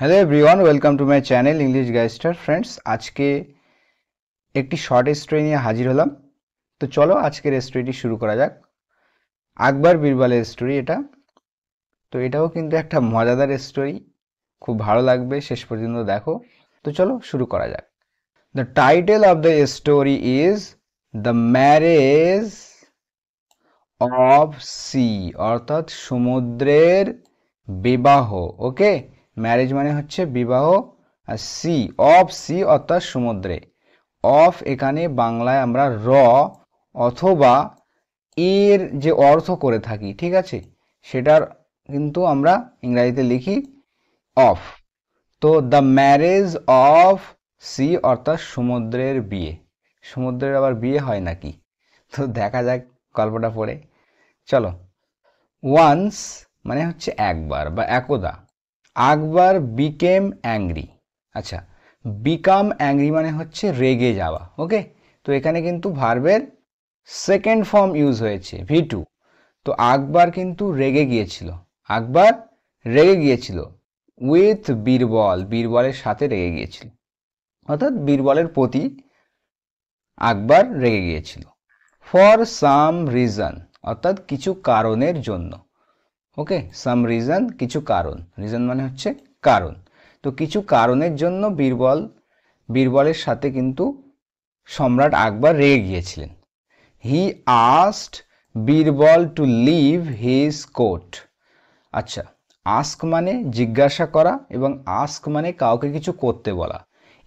Hello everyone, welcome to my channel English guystar. Friends, আজকে একটি short story নিয়ে হাজির হলাম। তো চলো আজকের স্টোরিটি শুরু করা যাক। আকবর বীরবলের স্টোরি এটা। তো এটাও কিন্তু একটা মজাদার স্টোরি, খুব ভালো লাগবে, শেষ পর্যন্ত দেখো। তো চলো শুরু করা যাক। The title of the story is the marriage of sea, অর্থাৎ সমুদ্রের বিবাহ। ওকে, ম্যারেজ মানে হচ্ছে বিবাহ, আর সি অফ সি অর্থাৎ সমুদ্রে। অফ এখানে বাংলায় আমরা র অথবা এর যে অর্থ করে থাকি, ঠিক আছে, সেটার কিন্তু আমরা ইংরেজিতে লিখি অফ। তো দ্য ম্যারেজ অফ সি অর্থাৎ সমুদ্রের বিয়ে। সমুদ্রের আবার বিয়ে হয় নাকি? তো দেখা যাক গল্পটা পড়ে। চলো। ওয়ান্স মানে হচ্ছে একবার বা একদা। আকবর বিকেম অ্যাংরি। আচ্ছা, বিকাম অ্যাংরি মানে হচ্ছে রেগে যাওয়া। ওকে, তো এখানে কিন্তু ভার্বের সেকেন্ড ফর্ম ইউজ হয়েছে ভি2। তো আকবর কিন্তু রেগে গিয়েছিল। আকবর রেগে গিয়েছিল উইথ বীরবল, বীরবলের সাথে রেগে গিয়েছিল, অর্থাৎ বীরবলের প্রতি আকবর রেগে গিয়েছিল। ফর সাম রিজন অর্থাৎ কিছু কারণের জন্য। ওকে, সাম রিজন কিছু কারণ, রিজন মানে হচ্ছে কারণ। তো কিছু কারণের জন্য বীরবলের সাথে কিন্তু সম্রাট আকবর রেগে গিয়েছিলেন। He asked Birbal to leave his court. আচ্ছা, আস্ক মানে জিজ্ঞাসা করা এবং আস্ক মানে কাউকে কিছু করতে বলা।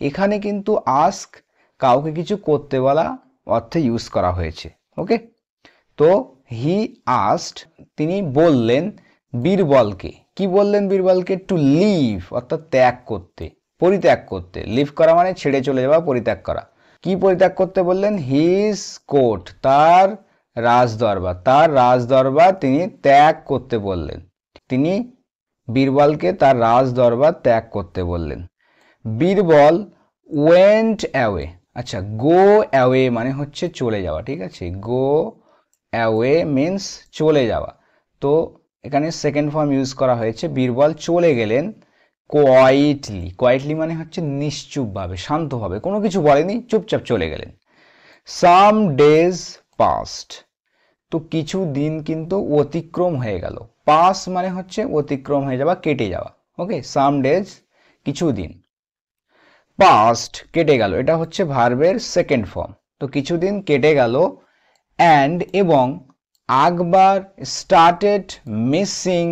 এখানে কিন্তু আস্ক কাউকে কিছু করতে বলা অর্থে ইউজ করা হয়েছে। ওকে, তো হি আস্কড তিনি বললেন বীরবলকে, কি বললেন বীরবলকে? টু লিভ অর্থাৎ ত্যাগ করতে, পরিত্যাগ করতে। লিভ করা মানে ছেড়ে চলে যাওয়া, পরিত্যাগ করা। কি পরিত্যাগ করতে বললেন? হিজ কোর্ট, তার রাজদরবার, তার রাজদরবার তিনি ত্যাগ করতে বললেন। তিনি বীরবলকে তার রাজদরবার ত্যাগ করতে বললেন। Birbal went away. আচ্ছা, গো অ্যাওয়ে মানে হচ্ছে চলে যাওয়া, ঠিক আছে, গো অ্যাওয়ে মিন্স চলে যাওয়া। তো এখানে সেকেন্ড ফর্ম ইউজ করা হয়েছে, বীরবল চলে গেলেন কোয়াইটলি। কোয়াইটলি মানে হচ্ছে নিশ্চুপভাবে, শান্তভাবে, কোনো কিছু বলেনি, চুপচাপ চলে গেলেন। সাম ডেজ পাস্ট, তো কিছু দিন কিন্তু অতিক্রম হয়ে গেল। পাস মানে হচ্ছে অতিক্রম হয়ে যাওয়া, কেটে যাওয়া। ওকে, সাম ডেজ কিছু দিন, পাস্ট কেটে গেল, এটা হচ্ছে ভার্বের সেকেন্ড ফর্ম। তো কিছুদিন কেটে গেল অ্যান্ড এবং আকবর স্টার্টেড মিসিং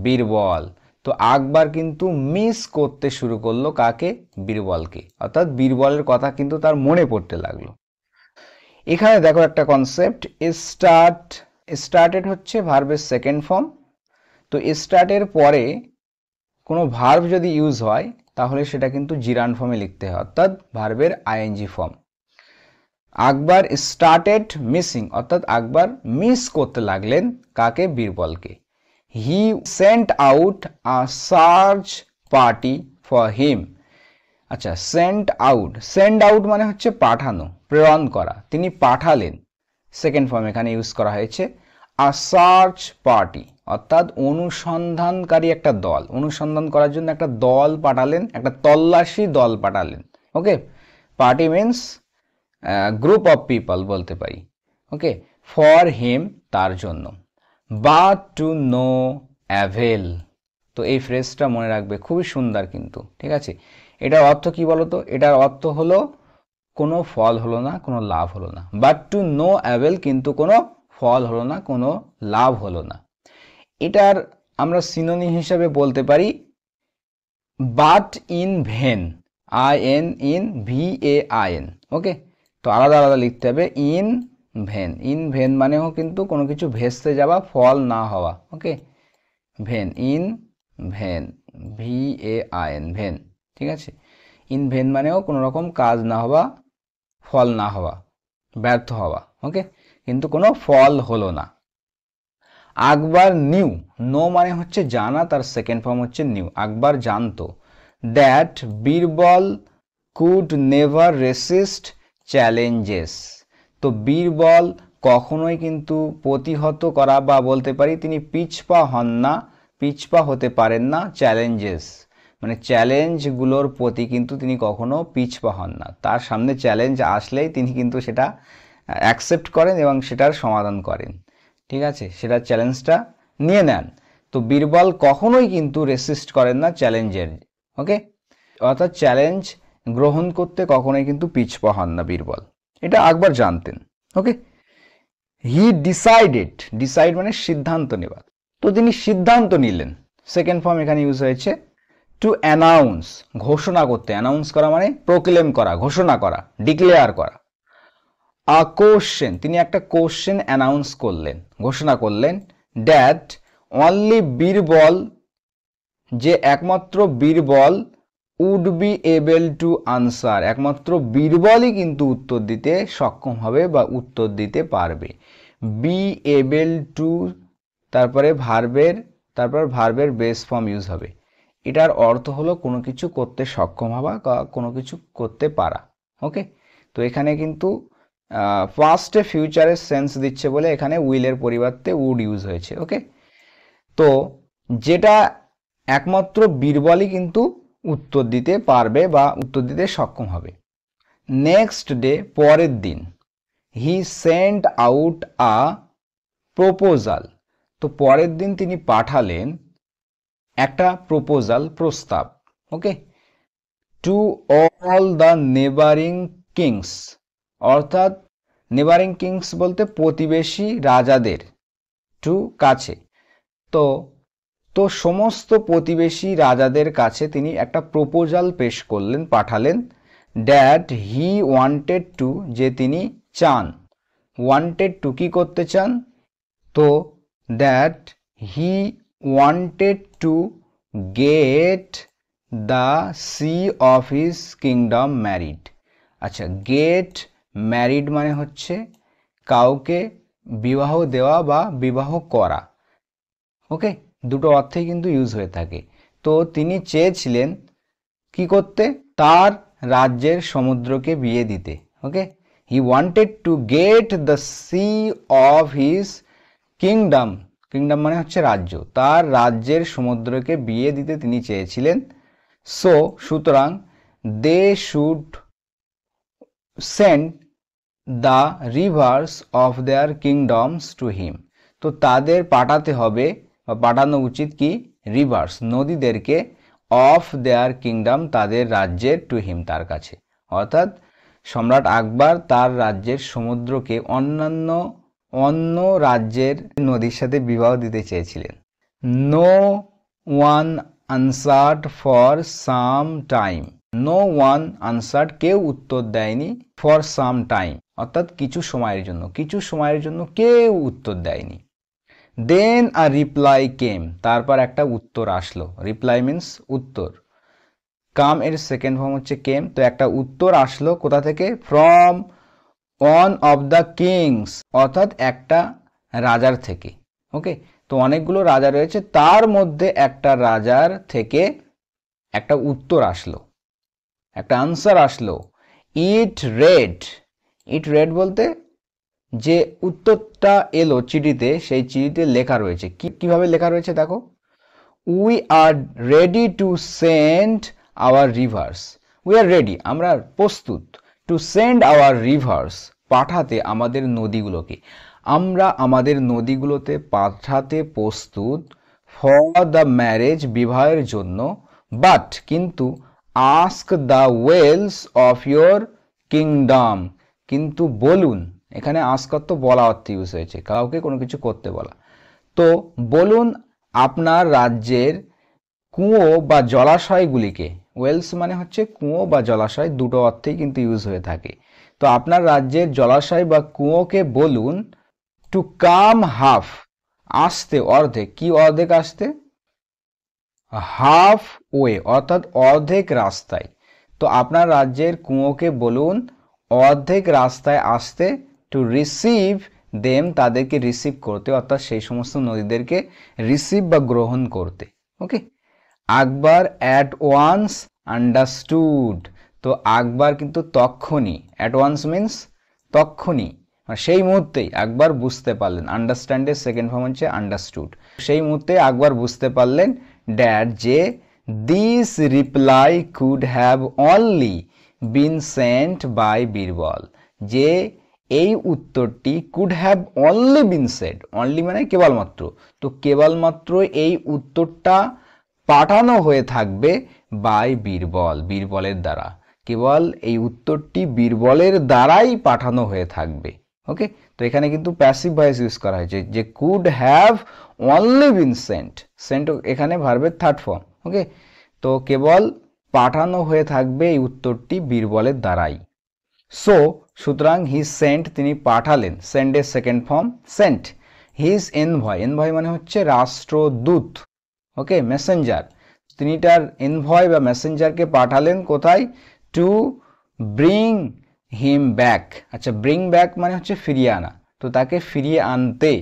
বীরবল। তো আকবর কিন্তু মিস করতে শুরু করলো কাকে? বীরবলকে, অর্থাৎ বীরবলের কথা কিন্তু তার মনে পড়তে লাগলো। এখানে দেখো একটা কনসেপ্ট, স্টার্টেড হচ্ছে ভার্বের সেকেন্ড ফর্ম। তো স্টার্টের পরে কোনো ভার্ব যদি ইউজ হয় তাহলে সেটা কিন্তু জিরান ফর্মে লিখতে হয়, অর্থাৎ ভার্বের ING form. Akbar started missing অর্থাৎ আকবর মিস করতে লাগলেন কাকে? বীরবলকে। He sent out a search party for him. আচ্ছা, সেন্ড আউট মানে হচ্ছে পাঠানো, প্রেরণ করা। তিনি পাঠালেন, সেকেন্ড ফর্ম এখানে ইউজ করা হয়েছে। আ সার্চ পার্টি অর্থাৎ অনুসন্ধানকারী একটা দল, অনুসন্ধান করার জন্য একটা দল পাঠালেন, একটা তল্লাশি দল পাঠালেন। Okay, party means group of people বলতে পারি। ওকে, ফর হিম তার জন্য। বাট টু নো অ্যাভেল, তো এই ফ্রেজটা মনে রাখবে, খুবই সুন্দর কিন্তু, ঠিক আছে। এটার অর্থ কি বলতো? এটার অর্থ হলো কোনো ফল হলো না, কোনো লাভ হলো না। বাট টু নো অ্যাভেল, কিন্তু কোনো ফল হলো না, কোনো লাভ হলো না। এটার আমরা সিনোনিম হিসাবে বলতে পারি but in when, in in VAIN। ওকে, তো আলাদা আলাদা লিখতে হবে। ইন ভেন, ইন ভেন মানেও কিন্তু কোনো কিছু ভেস্তে যাওয়া, ফল না হওয়া। Okay, vain, in vain, VAIN, vain, ঠিক আছে। ইন ভেন মানেও কোনো রকম কাজ না হওয়া, ফল না হওয়া, ব্যর্থ হওয়া। ওকে, কিন্তু কোনো ফল হলো না। আকবর নিউ, নো মানে হচ্ছে জানা, তার সেকেন্ড ফর্ম হচ্ছে নিউ। আকবর জানতো that Birbal could never resist challenges. তো বীরবল কখনোই কিন্তু প্রতিহত করা বা বলতে পারি তিনি পিছপা হন না, পিছপা হতে পারেন না চ্যালেঞ্জেস মানে চ্যালেঞ্জগুলোর প্রতি কিন্তু তিনি কখনো পিছপা হন না। তার সামনে চ্যালেঞ্জ আসলেই তিনি কিন্তু সেটা অ্যাকসেপ্ট করেন এবং সেটার সমাধান করেন। ঠিক আছে, সেটা চ্যালেঞ্জটা নিয়ে নেন। তো বীরবল কখনোই কিন্তু রেসিস্ট করেন না চ্যালেঞ্জের। ওকে, অর্থাৎ চ্যালেঞ্জ গ্রহণ করতে কখনোই কিন্তু পিছপা হন না বীরবল, এটা আকবর জানতেন। ওকে, হি ডিসাইডেড, ডিসাইড মানে সিদ্ধান্ত নেওয়া, তো তিনি সিদ্ধান্ত নিলেন, সেকেন্ড ফর্ম এখানে ইউজ হয়েছে, টু অ্যানাউন্স, ঘোষণা করতে, অ্যানাউন্স করা মানে প্রোক্লেম করা, ঘোষণা করা, ডিক্লেয়ার করা। আ কোশ্চেন, তিনি একটা কোশ্চেন অ্যানাউন্স করলেন, ঘোষণা করলেন, দ্যাট অনলি বীরবল, যে একমাত্র Birbal, would be able to answer, একমাত্র বীরবলই কিন্তু উত্তর দিতে সক্ষম হবে বা উত্তর দিতে পারবে। বি এবল টু, তারপরে ভার্বের বেস ফর্ম ইউজ হবে। এটার অর্থ হলো কোনো কিছু করতে সক্ষম হওয়া বা কোনো কিছু করতে পারা। ওকে, তো এখানে কিন্তু পাস্টে ফিউচারের সেন্স দিচ্ছে বলে এখানে উইলের পরিবর্তে উড ইউজ হয়েছে। ওকে, তো যেটা একমাত্র বীরবলই কিন্তু উত্তর দিতে পারবে বা উত্তর দিতে সক্ষম হবে। নেক্সট ডে, পরের দিন, he sent out a proposal, তো পরের দিন তিনি পাঠালেন একটা প্রপোজাল, প্রস্তাব। Okay, to all the neighbouring kings, অর্থাৎ নেবারিং কিংস বলতে প্রতিবেশী রাজাদের, টু কাছে, তো তো সমস্ত প্রতিবেশী রাজাদের কাছে তিনি একটা প্রপোজাল পেশ করলেন, পাঠালেন, দ্যাট হি ওয়ান্টেড টু, যে তিনি চান, ওয়ান্টেড টু কি করতে চান, তো that he wanted to get the sea of his kingdom married. আচ্ছা, গেট ম্যারিড মানে হচ্ছে কাউকে বিবাহ দেওয়া বা বিবাহ করা। ওকে, দুটো অর্থেই কিন্তু ইউজ হয়ে থাকে। তো তিনি চেয়েছিলেন কি করতে, তার রাজ্যের সমুদ্রকে বিয়ে দিতে। Okay, he wanted to get the sea of his kingdom, kingdom মানে হচ্ছে রাজ্য, তার রাজ্যের সমুদ্রকে বিয়ে দিতে তিনি চেয়েছিলেন। সো সুতরাং they should send the rivers of their kingdoms to him, তো তাদের পাঠাতে হবে বা পাঠানো উচিত কি, রিভার্স নদীদেরকে, অফ দেয়ার কিংডম তাদের রাজ্যের, টু হিম তার কাছে। অর্থাৎ সম্রাট আকবর তার রাজ্যের সমুদ্রকে অন্য রাজ্যের নদীর সাথে বিবাহ দিতে চেয়েছিলেন। No one answered for some time, no one answered, কেউ উত্তর দেয়নি, ফর সাম টাইম অর্থাৎ কিছু সময়ের জন্য কেউ উত্তর দেয়নি। দেন আ রিপ্লাই কেম, তারপর একটা উত্তর আসলো, রিপ্লাই মিন্স উত্তর, কাম এর সেকেন্ড ফর্ম হচ্ছে কেম, তো একটা উত্তর আসলো কোথা থেকে, from one of the kings, অর্থাৎ একটা রাজার থেকে। ওকে, তো অনেকগুলো রাজা রয়েছে, তার মধ্যে একটা রাজার থেকে একটা উত্তর আসলো, একটা আনসার আসলো। ইট রেড বলতে যে উত্তরটা এলো চিঠিতে, সেই চিঠিতে লেখা রয়েছে, কিভাবে লেখা রয়েছে দেখো, we are ready to send our rivers, we are ready আমরা প্রস্তুত, টু সেন্ড আওয়ার রিভার্স পাঠাতে আমাদের নদীগুলোকে, আমরা আমাদের নদীগুলোতে পাঠাতে প্রস্তুত, ফর দ্য ম্যারেজ বিবাহের জন্য, বাট কিন্তু, ask the wells of your kingdom, কিন্তু বলুন, এখানে আস্ক অর্থ বলা অর্থে ইউজ হয়েছে, কাউকে কোনো কিছু করতে বলা, তো বলুন আপনার রাজ্যের কুয়ো বা জলাশয়গুলিকে, ওয়েলস মানে হচ্ছে কুয়ো বা জলাশয়, দুটো অর্থেই কিন্তু ইউজ হয়ে থাকে, তো আপনার রাজ্যের জলাশয় বা কুয়োকে বলুন, টু কাম হাফ, আসতে অর্ধেক, কি অর্ধেক আসতে, হাফ ওয়ে অর্থাৎ অর্ধেক রাস্তায়, তো আপনার রাজ্যের কুয়োকে বলুন অর্ধেক রাস্তায় আসতে, টু রিসিভ দেম তাদেরকে রিসিভ করতে, অর্থাৎ সেই সমস্ত নদীদেরকে রিসিভ বা গ্রহণ করতে। Okay, Akbar at once understood, তো আকবর কিন্তু তক্ষণি, অ্যাট ওয়ান্স মিন্স তক্ষণি, সেই মুহূর্তেই আকবর বুঝতে পারলেন, আন্ডারস্ট্যান্ডের সেকেন্ড ফর্ম হচ্ছে আন্ডারস্টুড, সেই মুহূর্তে আকবর বুঝতে পারলেন, ড্যাট যে, this reply could have only been sent by Birbal, যে এই উত্তরটি could have only been said, only মানে কেবলমাত্র, তো কেবলমাত্র এই উত্তরটা পাঠানো হয়ে থাকবে বাই বীরবল, বীরবলের দ্বারা, কেবল এই উত্তরটি বীরবলের দ্বারাই পাঠানো হয়ে থাকবে। ওকে, তো এখানে কিন্তু প্যাসিভ ভয়েস ইউজ করা হয়েছে, যে could have only been sent, sent এখানে ভার্বের থার্ড ফর্ম। ওকে, তো কেবল পাঠানো হয়ে থাকবে এই উত্তরটি বীরবলের দ্বারাই। সো সুতরাং হি সেন্ট, তিনি পাঠালেন, সেন্ডের second form sent, his envoy, envoy মানে হচ্ছে রাষ্ট্রদূত, ওকে, মেসেঞ্জার, তিনি তার এনভয় বা মেসেঞ্জারকে পাঠালেন কোথায়, টু ব্রিং হিম ব্যাক, আচ্ছা ব্রিং ব্যাক মানে হচ্ছে ফিরিয়ে আনা, তো তাকে ফিরিয়ে আনতে,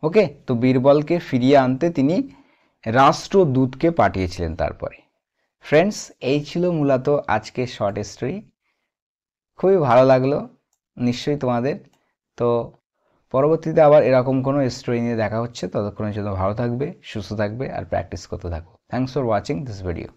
ওকে, তো বীরবলকে ফিরিয়ে আনতে তিনি রাষ্ট্রদূতকে পাঠিয়েছিলেন। তারপরে ফ্রেন্ডস, এই ছিল মূলত আজকে শর্ট স্টোরি, খুবই ভালো লাগলো নিশ্চয়ই তোমাদের। তো পরবর্তীতে আবার এরকম কোনো স্টোরি নিয়ে দেখা হচ্ছে, ততক্ষণের জন্য ভালো থাকবে, সুস্থ থাকবে আর প্র্যাকটিস করতে থাকো। Thanks for watching this video.